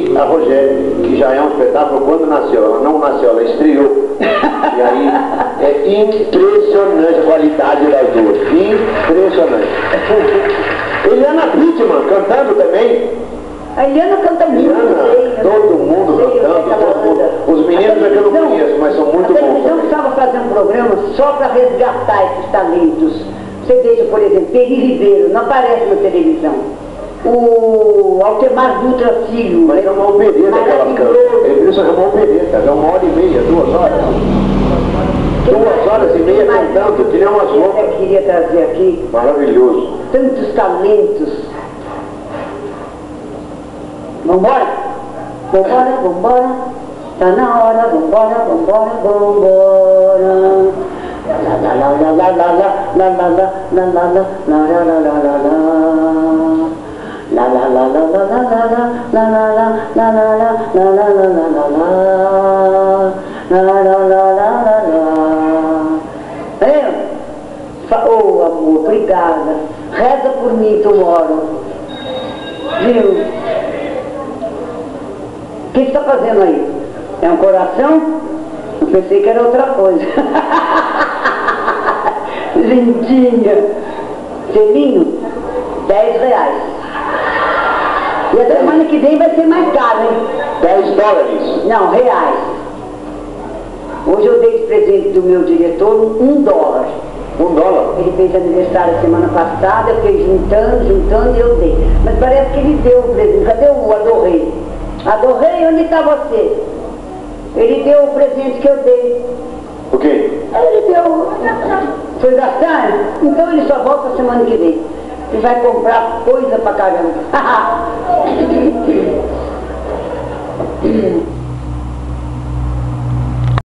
e a Rogério, que já é um espetáculo quando nasceu. Ela não nasceu, ela estreou. E aí é impressionante a qualidade das duas. Impressionante. Eliana Wittmann cantando também. A Eliana canta muito. Todo mundo cantando. Os meninos é que eu não conheço, mas são muito bons. A televisão precisava fazer um programa só para resgatar esses talentos. Você veja, por exemplo, Peri Ribeiro, não aparece na televisão. O Altemar Dutra Filho. Mas é uma opereta aquelas canções. Ele precisa chamar uma opereta, é 1h30, 2 horas. 2h30 cantando, que nem umas loucas. Eu queria trazer aqui. Maravilhoso. Tantos talentos. Vambora? Vambora, vambora. Tá na hora, vambora, vambora, vambora. La la la la la la la la la la la la la la la la la. La la la la la la la la la la la la la la la la la la la. Oh, amor, obrigada. Reza por mim, tu moro. Viu? O que você está fazendo aí? É um coração? Eu pensei que era outra coisa. Lindinha. Selinho, R$10. E a semana que vem vai ser mais caro, hein? $10? Não, reais. Hoje eu dei de presente do meu diretor $1. $1? Ele fez aniversário semana passada, eu fiquei juntando e eu dei. Mas parece que ele deu o presente. Cadê o Adorrei? Adorrei, onde está você? Ele deu o presente que eu dei. O quê? Ele deu. Foi gastar? Então ele só volta semana que vem. E vai comprar coisa pra caramba.